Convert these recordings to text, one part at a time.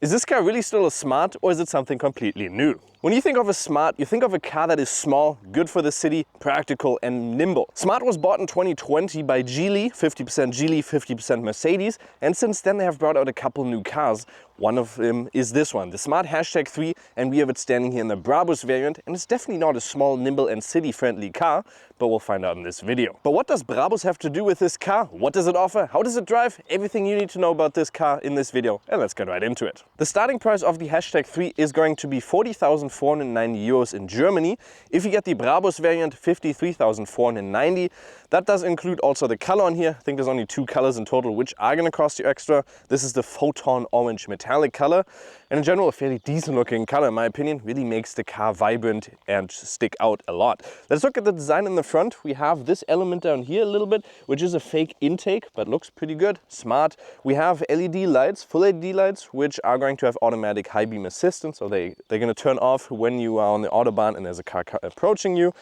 Is this car really still a Smart, or is it something completely new? When you think of a Smart, you think of a car that is small, good for the city, practical and nimble. Smart was bought in 2020 by Geely, 50% Geely, 50% Mercedes, and since then they have brought out a couple new cars. One of them is this one, the Smart #3, and we have it standing here in the Brabus variant, and it's definitely not a small, nimble and city-friendly car, but we'll find out in this video. But what does Brabus have to do with this car? What does it offer? How does it drive? Everything you need to know about this car in this video, and let's get right into it. The starting price of the #3 is going to be 40,490 euros in Germany. If you get the Brabus variant, 53,490. That does include also the color on here. I think there's only 2 colors in total, which are going to cost you extra. This is the Photon Orange Metallic color, and in general a fairly decent looking color in my opinion. Really makes the car vibrant and stick out a lot. Let's look at the design in the front. We have this element down here a little bit, which is a fake intake, but looks pretty good, smart. We have LED lights, full LED lights, which are going to have automatic high beam assistance, so they're going to turn off when you are on the Autobahn and there's a car approaching you.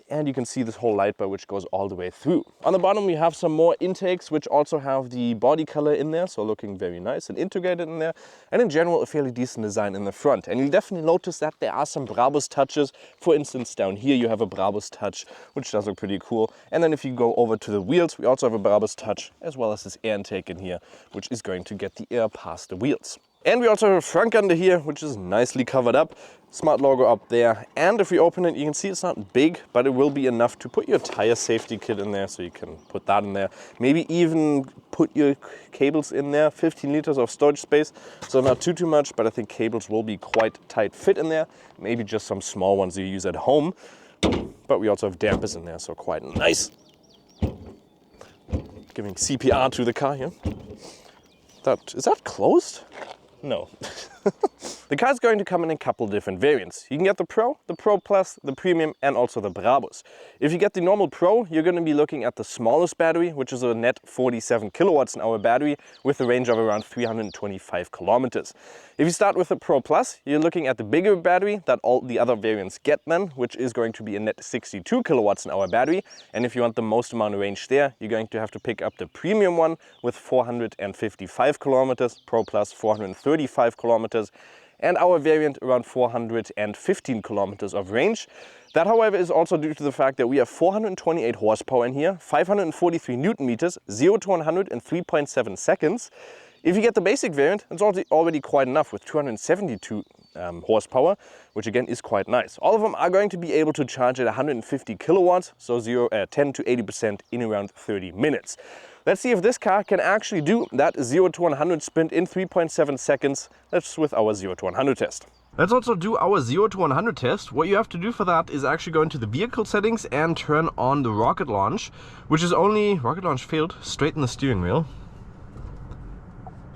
And you can see this whole light bar which goes all the way through. On the bottom we have some more intakes which also have the body color in there, so looking very nice and integrated in there. And in general a fairly decent design in the front. And you'll definitely notice that there are some Brabus touches. For instance, down here you have a Brabus touch, which does look pretty cool. And then if you go over to the wheels, we also have a Brabus touch, as well as this air intake in here, which is going to get the air past the wheels. And we also have a front under here, which is nicely covered up. Smart logo up there. And if we open it, you can see it's not big, but it will be enough to put your tire safety kit in there. So you can put that in there. Maybe even put your cables in there. 15 liters of storage space. So not too much, but I think cables will be quite tight fit in there. Maybe just some small ones you use at home. But we also have dampers in there, so quite nice. Giving CPR to the car here. Is that closed? No. The car is going to come in a couple different variants. You can get the Pro Plus, the Premium and also the Brabus. If you get the normal Pro, you're going to be looking at the smallest battery, which is a net 47 kilowatts an hour battery with a range of around 325 kilometers. If you start with the Pro Plus, you're looking at the bigger battery that all the other variants get then, which is going to be a net 62 kilowatts an hour battery. And if you want the most amount of range there, you're going to have to pick up the Premium one with 455 kilometers, Pro Plus 435 kilometers. And our variant around 415 kilometers of range. That, however, is also due to the fact that we have 428 horsepower in here, 543 Newton meters, 0 to 100 in 3.7 seconds. If you get the basic variant, it's already quite enough with 272 horsepower, which again is quite nice. All of them are going to be able to charge at 150 kilowatts, so 10 to 80% in around 30 minutes. Let's see if this car can actually do that 0 to 100 sprint in 3.7 seconds. That's with our 0 to 100 test. Let's also do our 0 to 100 test. What you have to do for that is actually go into the vehicle settings and turn on the rocket launch, which is only, rocket launch failed, straighten the steering wheel.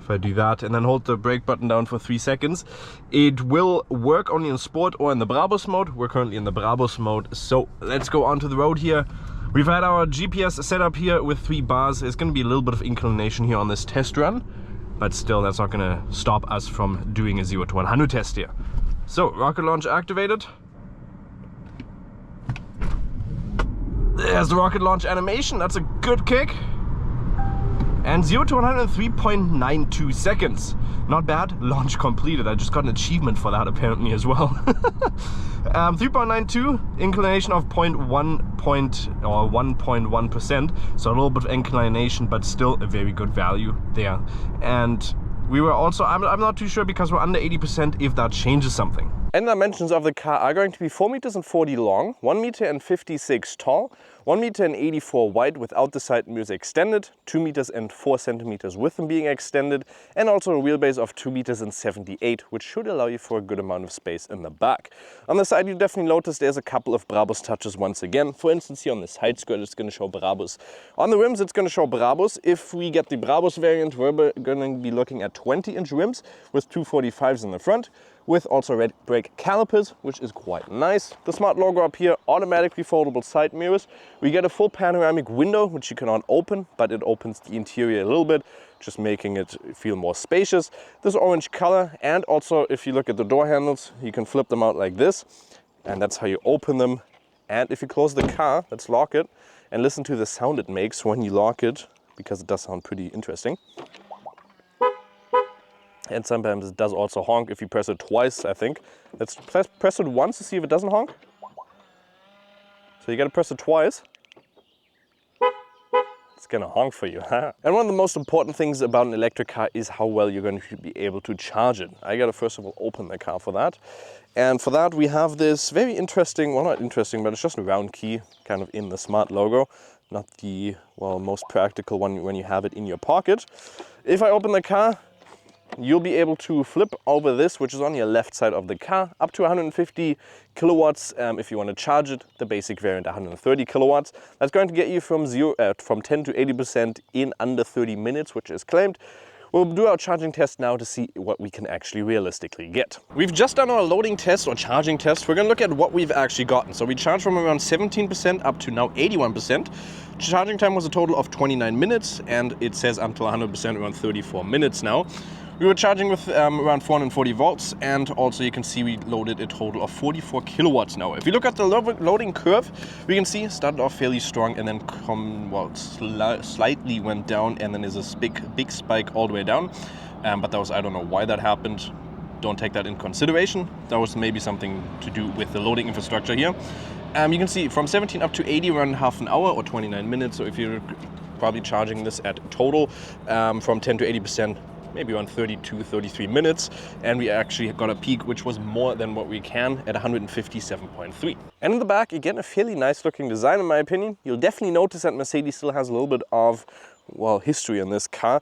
If I do that and then hold the brake button down for 3 seconds, it will work only in Sport or in the Brabus mode. We're currently in the Brabus mode, so let's go onto the road here. We've had our GPS set up here with 3 bars. There's going to be a little bit of inclination here on this test run, but still that's not going to stop us from doing a 0 to 100 test here. So, rocket launch activated. There's the rocket launch animation. That's a good kick. And 0 to 100 in 3.92 seconds. Not bad. Launch completed. I just got an achievement for that apparently as well. 3.92, inclination of 1.1%. So a little bit of inclination, but still a very good value there. And we were also, I'm not too sure because we're under 80% if that changes something. And the dimensions of the car are going to be 4 meters and 40 long, 1 meter and 56 tall, 1 meter and 84 wide without the side mirrors extended, 2 meters and 4 centimeters with them being extended, and also a wheelbase of 2 meters and 78, which should allow you for a good amount of space in the back. On the side, you definitely notice there's a couple of Brabus touches once again. For instance, here on the side skirt, it's going to show Brabus. On the rims, it's going to show Brabus. If we get the Brabus variant, we're going to be looking at 20-inch rims with 245s in the front, with also red brake calipers, which is quite nice. The Smart logo up here, automatically foldable side mirrors. We get a full panoramic window, which you cannot open, but it opens the interior a little bit, just making it feel more spacious. This orange color, and also if you look at the door handles, you can flip them out like this, and that's how you open them. And if you close the car, let's lock it, and listen to the sound it makes when you lock it, because it does sound pretty interesting. And sometimes it does also honk if you press it twice, I think. Let's press it once to see if it doesn't honk. So you gotta press it twice. It's gonna honk for you. And one of the most important things about an electric car is how well you're going to be able to charge it. I gotta first of all open the car for that. And for that we have this very interesting, well not interesting, but it's just a round key kind of in the Smart logo. Not the, well, most practical one when you have it in your pocket. If I open the car, you'll be able to flip over this, which is on your left side of the car, up to 150 kilowatts if you want to charge it. The basic variant 130 kilowatts. That's going to get you from 10 to 80% in under 30 minutes, which is claimed. We'll do our charging test now to see what we can actually realistically get. We've just done our loading test or charging test. We're going to look at what we've actually gotten. So we charged from around 17% up to now 81%. Charging time was a total of 29 minutes and it says until 100% around 34 minutes now. We were charging with around 440 volts, and also you can see we loaded a total of 44 kilowatts now. If you look at the loading curve, we can see it started off fairly strong and then slightly went down, and then there's this big spike all the way down. But that was, I don't know why that happened. Don't take that in consideration. That was maybe something to do with the loading infrastructure here. You can see from 17 up to 80 around half an hour or 29 minutes. So if you're probably charging this at total from 10 to 80%, maybe around 32, 33 minutes. And we actually got a peak which was more than what we can at 157.3. And in the back, again, a fairly nice looking design in my opinion. You'll definitely notice that Mercedes still has a little bit of, well, history in this car.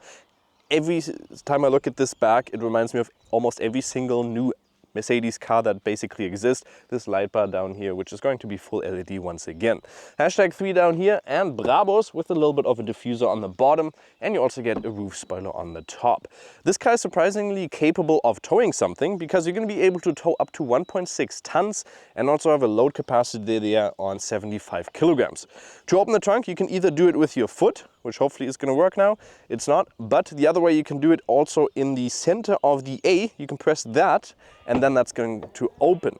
Every time I look at this back, it reminds me of almost every single new Mercedes car that basically exists. This light bar down here, which is going to be full LED once again. Hashtag 3 down here, and Brabus with a little bit of a diffuser on the bottom, and you also get a roof spoiler on the top. This car is surprisingly capable of towing something, because you're going to be able to tow up to 1.6 tons and also have a load capacity there on 75 kilograms. To open the trunk, you can either do it with your foot, which hopefully is going to work now. It's not, but the other way you can do it also in the center of the A. You can press that and then that's going to open.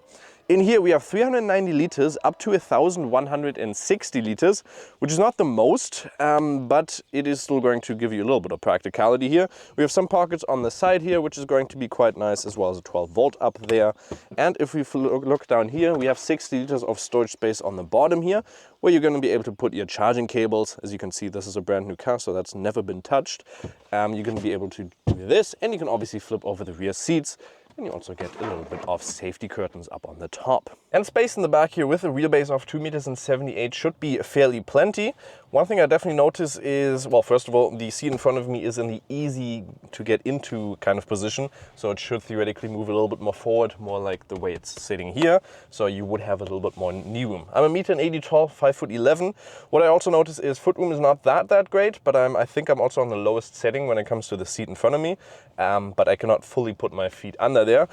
In here we have 390 liters up to 1,160 liters, which is not the most, but it is still going to give you a little bit of practicality here. We have some pockets on the side here, which is going to be quite nice, as well as a 12 volt up there. And if we look down here, we have 60 liters of storage space on the bottom here, where you're going to be able to put your charging cables. As you can see, this is a brand new car, so that's never been touched. You're going to be able to do this, and you can obviously flip over the rear seats. And you also get a little bit of safety curtains up on the top. And space in the back here with a wheelbase of 2.78 meters should be fairly plenty. One thing I definitely notice is, well, first of all, the seat in front of me is in the easy to get into kind of position. So it should theoretically move a little bit more forward, more like the way it's sitting here. So you would have a little bit more knee room. I'm 1.80 meters tall, 5'11". What I also notice is footroom is not that great, but I think I'm also on the lowest setting when it comes to the seat in front of me. But I cannot fully put my feet under there.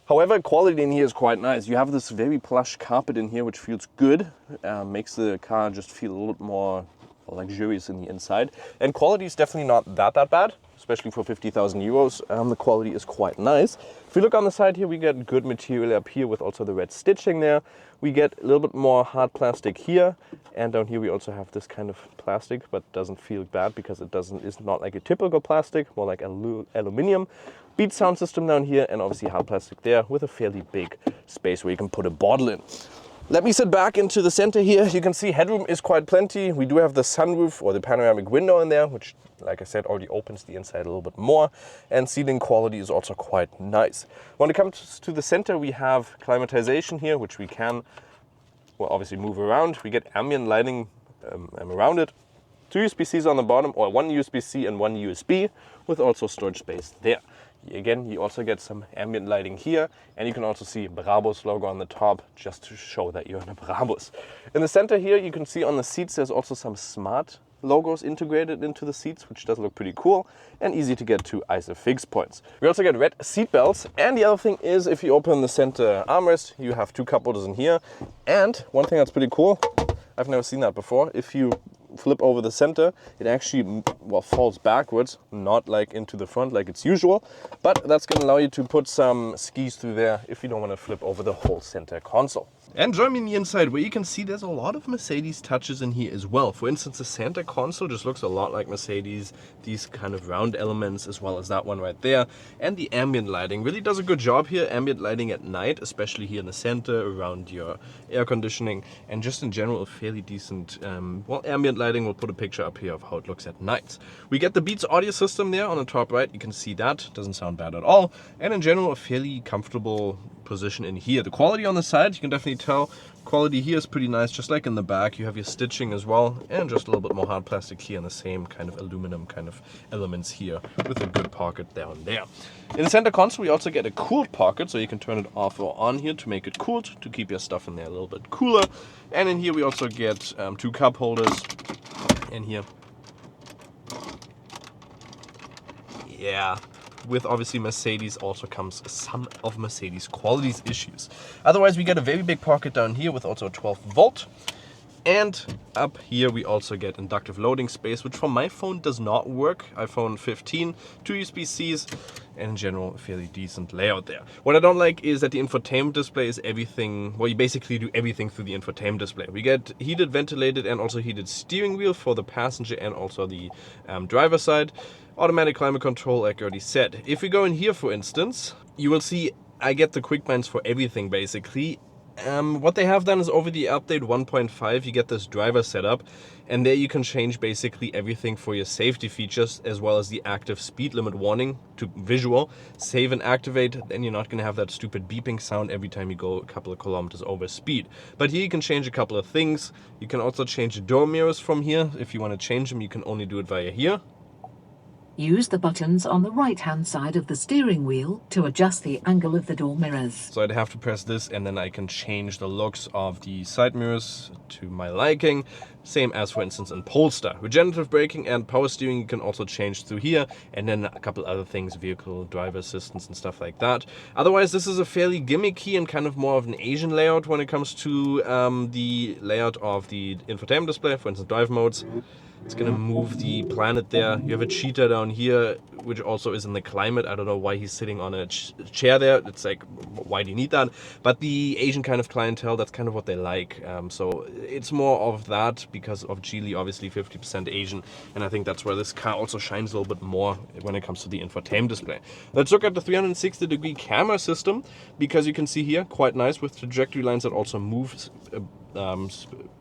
However, quality in here is quite nice. You have this very plush carpet in here, which feels good. Makes the car just feel a little bit more luxurious in the inside. And quality is definitely not that bad, especially for 50,000 euros. The quality is quite nice. If we look on the side here, we get good material up here with also the red stitching there. We get a little bit more hard plastic here. And down here we also have this kind of plastic, but doesn't feel bad because it's not like a typical plastic, more like aluminium. Beat sound system down here, and obviously hard plastic there with a fairly big space where you can put a bottle in. Let me sit back into the center here. You can see headroom is quite plenty. We do have the sunroof or the panoramic window in there, which, like I said, already opens the inside a little bit more. And seating quality is also quite nice. When it comes to the center, we have climatization here, which we can, well, obviously move around. We get ambient lighting around it. 2 USB-Cs on the bottom, or 1 USB-C and 1 USB, with also storage space there. Again, you also get some ambient lighting here, and you can also see Brabus logo on the top, just to show that you're in a Brabus. In the center here, you can see on the seats, there's also some Smart logos integrated into the seats, which does look pretty cool and easy to get to ISOFIX points. We also get red seat belts, and the other thing is, if you open the center armrest, you have 2 cup holders in here. And one thing that's pretty cool, I've never seen that before, if you flip over the center, it actually, well, falls backwards, not like into the front like it's usual, but that's going to allow you to put some skis through there if you don't want to flip over the whole center console. And join me in the inside, where you can see there's a lot of Mercedes touches in here as well. For instance, the center console just looks a lot like Mercedes. These kind of round elements, as well as that one right there. And the ambient lighting really does a good job here. Ambient lighting at night, especially here in the center, around your air conditioning. And just in general, a fairly decent, well, ambient lighting. We'll put a picture up here of how it looks at night. We get the Beats audio system there on the top right. You can see that. Doesn't sound bad at all. And in general, a fairly comfortable position in here. The quality on the side, you can definitely tell. Quality here is pretty nice, just like in the back. You have your stitching as well, and just a little bit more hard plastic here, and the same kind of aluminum kind of elements here, with a good pocket down there. In the center console, we also get a cooled pocket, so you can turn it off or on here to make it cooled, to keep your stuff in there a little bit cooler. And in here we also get 2 cup holders. In here, yeah, with obviously Mercedes also comes some of Mercedes quality's issues. Otherwise, we get a very big pocket down here with also a 12 volt. And up here we also get inductive loading space, which from my phone does not work. iPhone 15, 2 USB-Cs, and in general, a fairly decent layout there. What I don't like is that the infotainment display is everything, well, you basically do everything through the infotainment display. We get heated, ventilated, and also heated steering wheel for the passenger and also the driver side. Automatic climate control, like I already said. If we go in here, for instance, you will see I get the quick binds for everything, basically. What they have done is over the update 1.5, you get this driver setup, and there you can change basically everything for your safety features, as well as the active speed limit warning to visual. Save and activate, then you're not going to have that stupid beeping sound every time you go a couple of kilometers over speed. But here you can change a couple of things. You can also change the door mirrors from here. If you want to change them, you can only do it via here. Use the buttons on the right-hand side of the steering wheel to adjust the angle of the door mirrors. So I'd have to press this, and then I can change the looks of the side mirrors to my liking. Same as, for instance, in Polestar. Regenerative braking and power steering you can also change through here, and then a couple other things, vehicle driver assistance and stuff like that. Otherwise, this is a fairly gimmicky and kind of more of an Asian layout when it comes to the layout of the infotainment display, for instance, drive modes. It's gonna move the planet there. You have a cheetah down here, which also is in the climate. I don't know why he's sitting on a chair there. It's like, why do you need that? But the Asian kind of clientele, that's kind of what they like. So it's more of that because of Geely, obviously 50% Asian. And I think that's where this car also shines a little bit more when it comes to the infotainment display. Let's look at the 360-degree camera system, because you can see here, quite nice with trajectory lines that also moves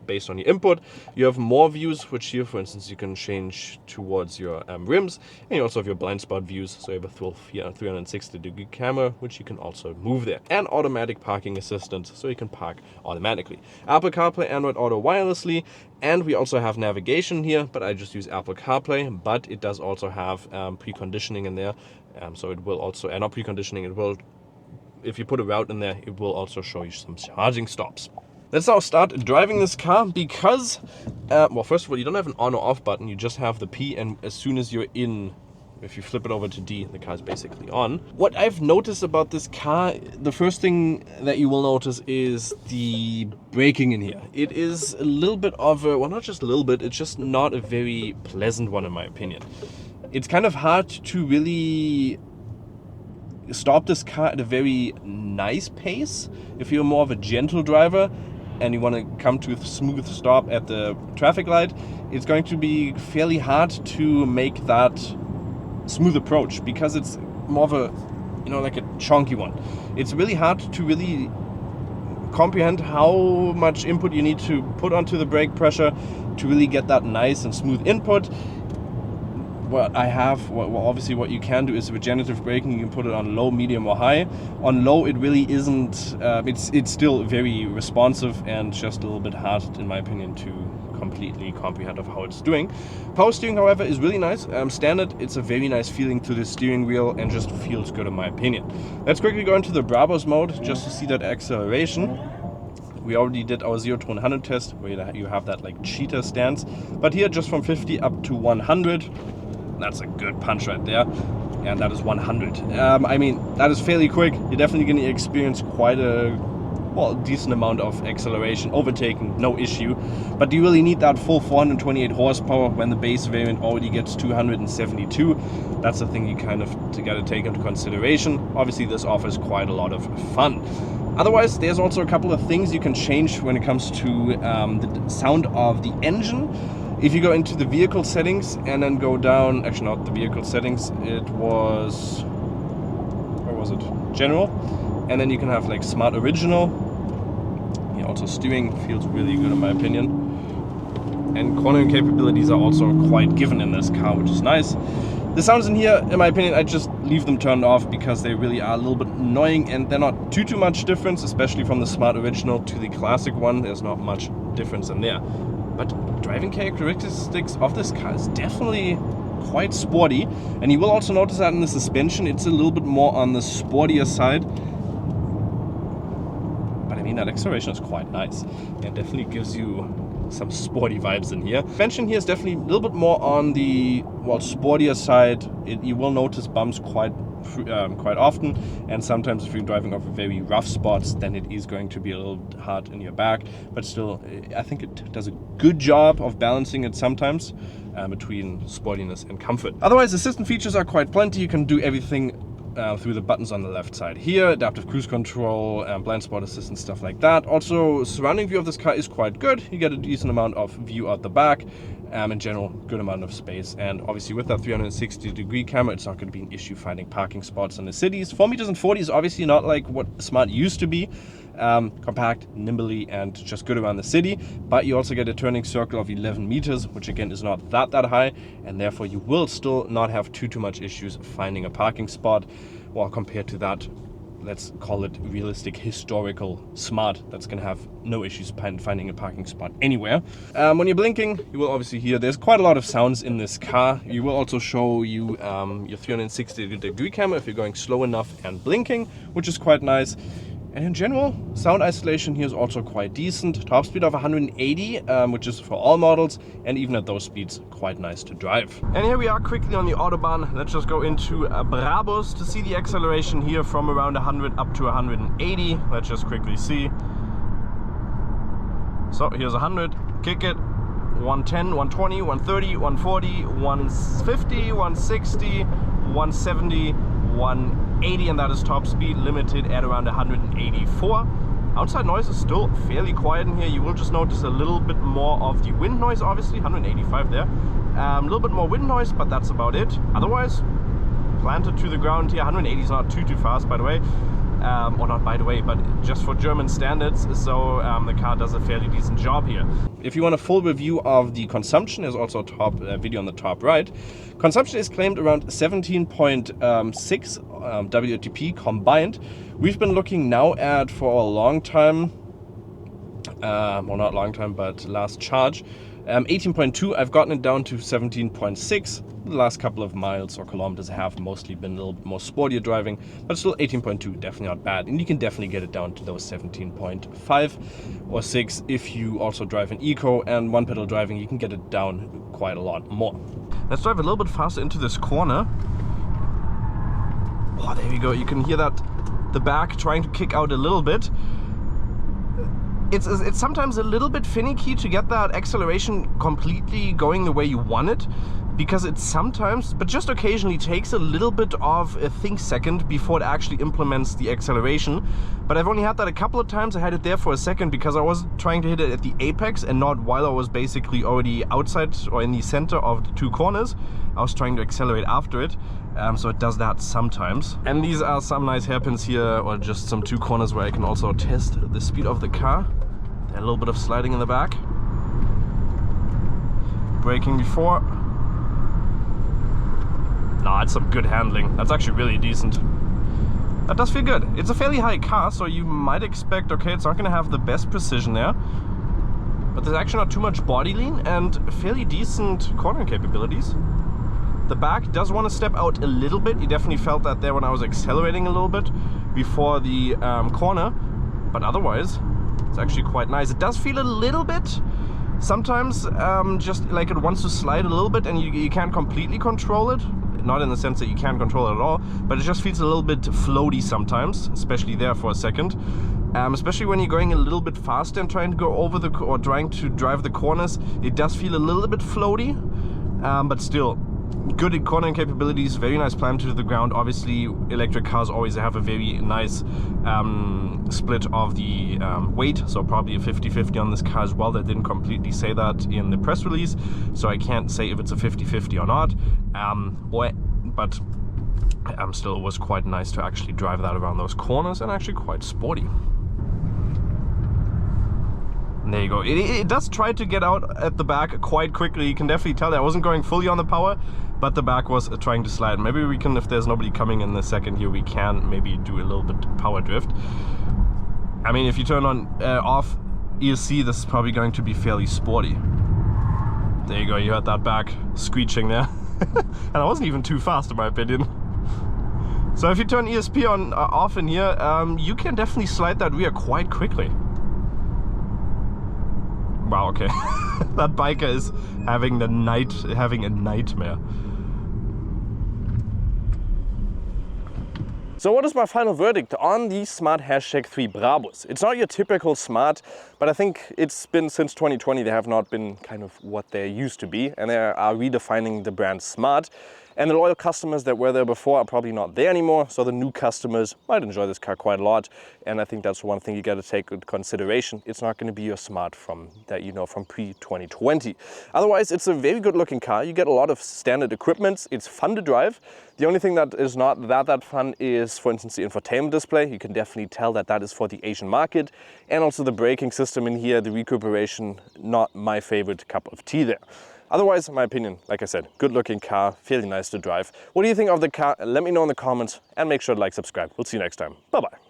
based on your input. You have more views, which here, for instance, you can change towards your rims, and you also have your blind spot views, so you have a full 360-degree camera, which you can also move there. And automatic parking assistant, so you can park automatically. Apple CarPlay, Android Auto wirelessly, and we also have navigation here, but I just use Apple CarPlay, but it does also have preconditioning in there, so it will also, not preconditioning, it will, if you put a route in there, it will also show you some charging stops. Let's now start driving this car, because, well, first of all, you don't have an on or off button, you just have the P, and as soon as you're in, if you flip it over to D, the car is basically on. What I've noticed about this car, the first thing that you will notice is the braking in here. It is a little bit of a, well, not just a little bit, it's just not a very pleasant one in my opinion. It's kind of hard to really stop this car at a very nice pace. If you're more of a gentle driver and you want to come to a smooth stop at the traffic light, it's going to be fairly hard to make that smooth approach, because it's more of a, you know, like a chunky one. It's really hard to really comprehend how much input you need to put onto the brake pressure to really get that nice and smooth input. What I have, well, obviously what you can do is regenerative braking. You can put it on low, medium, or high. On low, it really isn't, it's still very responsive and just a little bit hard, in my opinion, to completely comprehend of how it's doing. Power steering, however, is really nice. Standard, it's a very nice feeling to the steering wheel and just feels good in my opinion. Let's quickly go into the Brabus mode just to see that acceleration. We already did our 0 to 100 test, where you have that like cheetah stance. But here, just from 50 up to 100, that's a good punch right there, and that is 100. I mean, that is fairly quick. You're definitely going to experience quite a, well, decent amount of acceleration, overtaking, no issue. But do you really need that full 428 horsepower when the base variant already gets 272? That's the thing you kind of got to take into consideration. Obviously, this offers quite a lot of fun. Otherwise, there's also a couple of things you can change when it comes to the sound of the engine. If you go into the vehicle settings and then go down, actually not the vehicle settings, it was, where was it? General. And then you can have like Smart Original. Yeah, also steering feels really good in my opinion. And cornering capabilities are also quite given in this car, which is nice. The sounds in here, in my opinion, I just leave them turned off because they really are a little bit annoying and they're not too much difference, especially from the Smart Original to the classic one. There's not much difference in there. But driving characteristics of this car is definitely quite sporty. And you will also notice that in the suspension, it's a little bit more on the sportier side. But I mean, that acceleration is quite nice. It definitely gives you some sporty vibes in here. Suspension here is definitely a little bit more on the sportier side. You will notice bumps quite often, and sometimes if you're driving over very rough spots, then it is going to be a little hard in your back. But still, I think it does a good job of balancing it sometimes between sportiness and comfort. Otherwise, assistant features are quite plenty. You can do everything through the buttons on the left side here. Adaptive cruise control, blind spot assistance, stuff like that. Also, surrounding view of this car is quite good. You get a decent amount of view out the back. In general, good amount of space. And obviously with that 360-degree camera, it's not going to be an issue finding parking spots in the cities. 4 meters and 40 is obviously not like what Smart used to be. Compact, nimbly, and just good around the city. But you also get a turning circle of 11 meters, which again is not that high, and therefore you will still not have too much issues finding a parking spot. Well, compared to that, let's call it realistic historical Smart, that's gonna have no issues finding a parking spot anywhere. When you're blinking, you will obviously hear there's quite a lot of sounds in this car. You will also show you your 360-degree camera if you're going slow enough and blinking, which is quite nice. And in general, sound isolation here is also quite decent. Top speed of 180, which is for all models, and even at those speeds, quite nice to drive. And here we are quickly on the Autobahn. Let's just go into Brabus to see the acceleration here from around 100 up to 180. Let's just quickly see. So here's 100, kick it, 110, 120, 130, 140, 150, 160, 170, 180, and that is top speed, limited at around 184. Outside noise is still fairly quiet in here. You will just notice a little bit more of the wind noise, obviously, 185 there. A little bit more wind noise, but that's about it. Otherwise, planted to the ground here. 180 is not too fast, by the way. Or not by the way, but just for German standards, so the car does a fairly decent job here. If you want a full review of the consumption, there's also a top video on the top right. Consumption is claimed around 17.6 WLTP combined. We've been looking now at, for a long time, well, not long time, but last charge, 18.2. I've gotten it down to 17.6. The last couple of miles or kilometers have mostly been a little bit more sportier driving, but still 18.2, definitely not bad. And you can definitely get it down to those 17.5 or 6 if you also drive an eco, and one pedal driving, you can get it down quite a lot more. Let's drive a little bit faster into this corner. Oh, there we go. You can hear that, the back trying to kick out a little bit. It's sometimes a little bit finicky to get that acceleration completely going the way you want it, because it sometimes, but just occasionally, takes a little bit of a think second before it actually implements the acceleration. But I've only had that a couple of times. I had it there for a second because I was trying to hit it at the apex and not while I was basically already outside or in the center of the two corners. I was trying to accelerate after it. So it does that sometimes. And these are some nice hairpins here, or just some two corners where I can also test the speed of the car. A little bit of sliding in the back. Braking before. Nah, it's some good handling. That's actually really decent. That does feel good. It's a fairly high car, so you might expect, okay, it's not going to have the best precision there. But there's actually not too much body lean and fairly decent cornering capabilities. The back does want to step out a little bit. You definitely felt that there when I was accelerating a little bit before the corner. But otherwise, it's actually quite nice. It does feel a little bit sometimes just like it wants to slide a little bit, and you can't completely control it. Not in the sense that you can't control it at all, but it just feels a little bit floaty sometimes, especially there for a second. Especially when you're going a little bit faster and trying to go over or trying to drive the corners, it does feel a little bit floaty, but still Good cornering capabilities, very nice climb to the ground. Obviously, electric cars always have a very nice split of the weight, so probably a 50-50 on this car as well. They didn't completely say that in the press release, so I can't say if it's a 50-50 or not. But still, it was quite nice to actually drive that around those corners, and actually quite sporty. And there you go. It does try to get out at the back quite quickly. You can definitely tell that I wasn't going fully on the power, but the back was trying to slide. Maybe we can, if there's nobody coming in the second here, we can maybe do a little bit power drift. I mean, if you turn on off ESC, this is probably going to be fairly sporty. There you go. You heard that back screeching there. And I wasn't even too fast in my opinion. So if you turn ESP on off in here, you can definitely slide that rear quite quickly. Wow, okay. That biker is having a nightmare. So what is my final verdict on the Smart #3 Brabus? It's not your typical Smart, but I think it's been since 2020 they have not been kind of what they used to be, and they are redefining the brand Smart. And the loyal customers that were there before are probably not there anymore, so the new customers might enjoy this car quite a lot. And I think that's one thing you got to take into consideration. It's not going to be your Smart from that you know from pre-2020. Otherwise, it's a very good looking car. You get a lot of standard equipment. It's fun to drive. The only thing that is not that fun is, for instance, the infotainment display. You can definitely tell that that is for the Asian market. And also the braking system in here, the recuperation, not my favorite cup of tea there. Otherwise, in my opinion, like I said, good looking car, fairly nice to drive. What do you think of the car? Let me know in the comments, and make sure to like, subscribe. We'll see you next time. Bye bye.